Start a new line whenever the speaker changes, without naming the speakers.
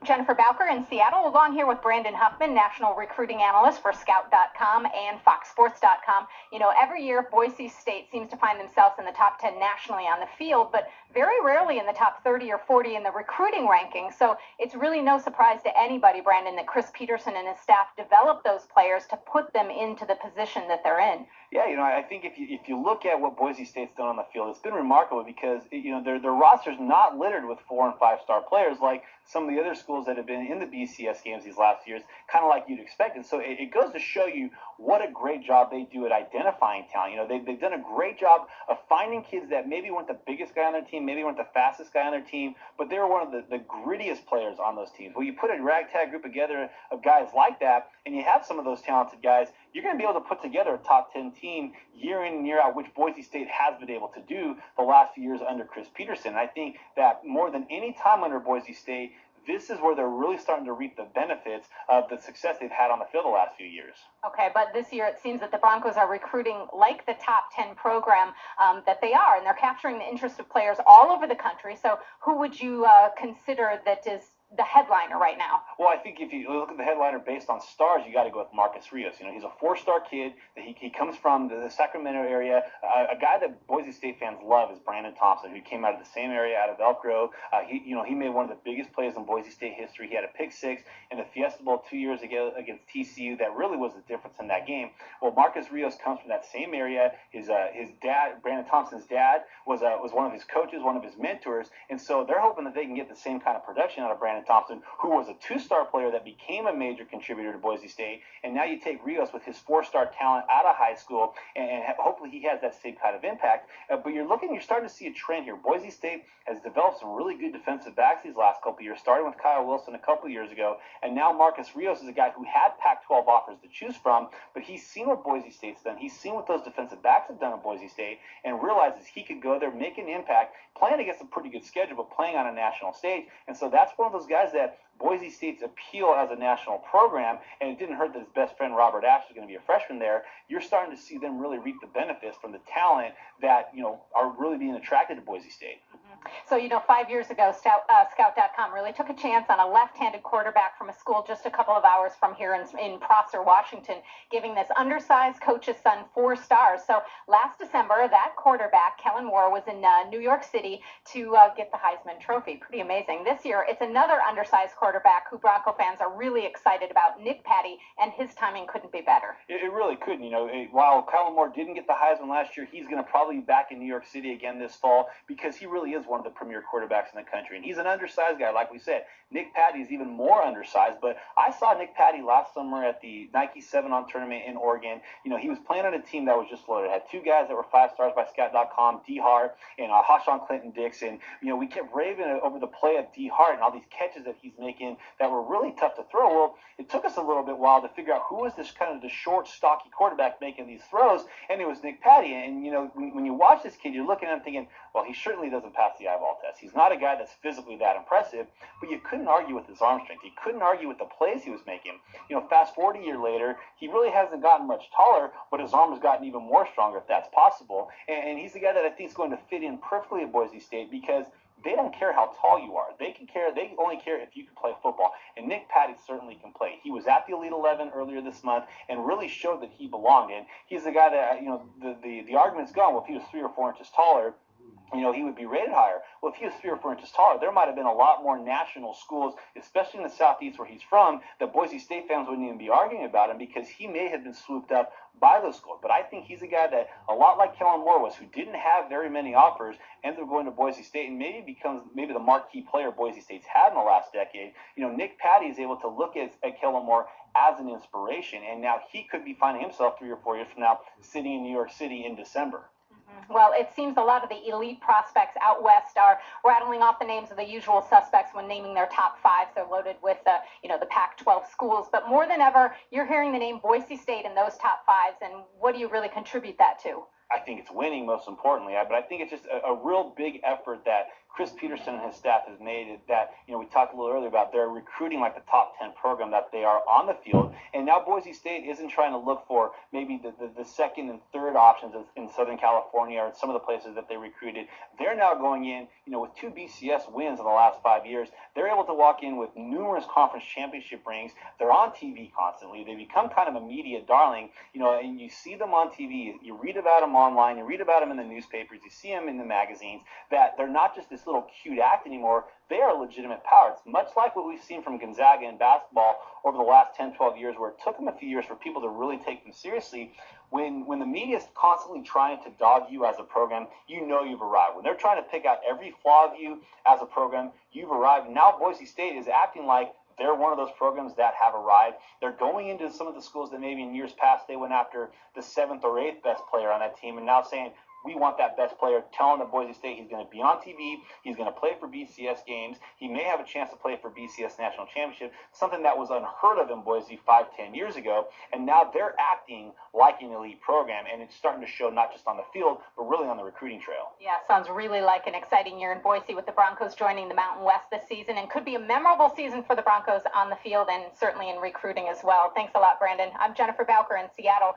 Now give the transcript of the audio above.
Jennifer Bowker in Seattle, along here with Brandon Huffman, national recruiting analyst for Scout.com and FoxSports.com. You know, every year Boise State seems to find themselves in the top 10 nationally on the field, but very rarely in the top 30 or 40 in the recruiting rankings. So it's really no surprise to anybody, Brandon, that Chris Peterson and his staff developed those players to put them into the position that they're in.
Yeah, you know, I think if you look at what Boise State's done on the field, it's been remarkable because, you know, their roster's not littered with 4- and 5-star players like some of the other schools that have been in the BCS games these last years, kind of like you'd expect. And so it goes to show you what a great job they do at identifying talent. You know, they've done a great job of finding kids that maybe weren't the biggest guy on their team, maybe weren't the fastest guy on their team, but they were one of the grittiest players on those teams. Well, you put a ragtag group together of guys like that, and you have some of those talented guys, you're going to be able to put together a top 10 team year in and year out, which Boise State has been able to do the last few years under Chris Peterson. And I think that more than any time under Boise State, this is where they're really starting to reap the benefits of the success they've had on the field the last few years.
Okay, but this year it seems that the Broncos are recruiting like the top 10 program that they are, and they're capturing the interest of players all over the country. So who would you consider that is the headliner right now?
Well, I think if you look at the headliner based on stars, you got to go with Marcus Rios. You know, he's a 4-star kid. He comes from the Sacramento area. A guy that Boise State fans love is Brandon Thompson, who came out of the same area, out of Elk Grove. He made one of the biggest plays in Boise State history. He had a pick six in the Fiesta Bowl 2 years ago against TCU. That really was the difference in that game. Well, Marcus Rios comes from that same area. His dad, Brandon Thompson's dad, was one of his coaches, one of his mentors, and so they're hoping that they can get the same kind of production out of Brandon Thompson, who was a 2-star player that became a major contributor to Boise State. And now you take Rios with his 4-star talent out of high school, and hopefully he has that same kind of impact. But you're starting to see a trend here. Boise State has developed some really good defensive backs these last couple of years, starting with Kyle Wilson a couple of years ago, and now Marcus Rios is a guy who had Pac-12 offers to choose from, but he's seen what Boise State's done. He's seen what those defensive backs have done at Boise State, and realizes he could go there, make an impact, playing against a pretty good schedule, but playing on a national stage. And so that's one of those guys that Boise State's appeal as a national program, and it didn't hurt that his best friend Robert Ash is going to be a freshman there. You're starting to see them really reap the benefits from the talent that, you know, are really being attracted to Boise State.
So, you know, 5 years ago, Scout.com really took a chance on a left-handed quarterback from a school just a couple of hours from here in Prosser, Washington, giving this undersized coach's son 4 stars. So last December, that quarterback, Kellen Moore, was in New York City to get the Heisman Trophy. Pretty amazing. This year, it's another undersized quarterback who Bronco fans are really excited about, Nick Patty, and his timing couldn't be better.
It really couldn't. You know, while Kellen Moore didn't get the Heisman last year, he's going to probably be back in New York City again this fall because he really is one of the premier quarterbacks in the country. And he's an undersized guy, like we said. Nick Patty is even more undersized, but I saw Nick Patty last summer at the Nike 7-on tournament in Oregon. You know, he was playing on a team that was just loaded. It had 2 guys that were 5 stars by Scout.com, D. Hart and Hashawn Clinton Dix. And, you know, we kept raving over the play of D. Hart and all these catches that he's making that were really tough to throw. Well, it took us a little bit while to figure out who was this kind of the short, stocky quarterback making these throws, and it was Nick Patty. And, you know, when you watch this kid, you're looking at him thinking, well, he certainly doesn't pass the eyeball test. He's not a guy that's physically that impressive, but you couldn't argue with his arm strength. You couldn't argue with the plays he was making. You know, fast forward a year later, he really hasn't gotten much taller, but his arm has gotten even more stronger, if that's possible. And he's the guy that I think is going to fit in perfectly at Boise State because they don't care how tall you are. They only care if you can play football. And Nick Patty certainly can play. He was at the Elite 11 earlier this month and really showed that he belonged. And he's the guy that, you know, the argument's gone. Well, if he was 3 or 4 inches taller, you know, he would be rated higher. Well, if he was 3 or 4 inches taller, there might have been a lot more national schools, especially in the Southeast where he's from, that Boise State fans wouldn't even be arguing about him because he may have been swooped up by those schools. But I think he's a guy that, a lot like Kellen Moore was, who didn't have very many offers, ended up going to Boise State and maybe becomes the marquee player Boise State's had in the last decade. You know, Nick Patty is able to look at Kellen Moore as an inspiration, and now he could be finding himself 3 or 4 years from now sitting in New York City in December.
Well, it seems a lot of the elite prospects out west are rattling off the names of the usual suspects when naming their top 5. They're loaded with, the Pac-12 schools. But more than ever, you're hearing the name Boise State in those top 5s. And what do you really contribute that to?
I think it's winning, most importantly. But I think it's just a real big effort that Chris Peterson and his staff has made it that, we talked a little earlier about they're recruiting like the top 10 program that they are on the field. And now Boise State isn't trying to look for maybe the second and third options in Southern California or some of the places that they recruited. They're now going in, with 2 BCS wins in the last 5 years. They're able to walk in with numerous conference championship rings. They're on TV constantly. They become kind of a media darling, and you see them on TV. You read about them online. You read about them in the newspapers. You see them in the magazines, that they're not just this little cute act anymore. They are a legitimate power. It's much like what we've seen from Gonzaga in basketball over the last 10, 12 years, where it took them a few years for people to really take them seriously. When the media is constantly trying to dog you as a program, you've arrived. When they're trying to pick out every flaw of you as a program, you've arrived. Now Boise State is acting like they're one of those programs that have arrived. They're going into some of the schools that maybe in years past they went after the 7th or 8th best player on that team, and now saying, we want that best player, telling the Boise State he's going to be on TV, he's going to play for BCS games, he may have a chance to play for BCS National Championship, something that was unheard of in Boise 5-10 years ago, and now they're acting like an elite program, and it's starting to show not just on the field, but really on the recruiting trail.
Yeah, sounds really like an exciting year in Boise with the Broncos joining the Mountain West this season, and could be a memorable season for the Broncos on the field and certainly in recruiting as well. Thanks a lot, Brandon. I'm Jennifer Bowker in Seattle.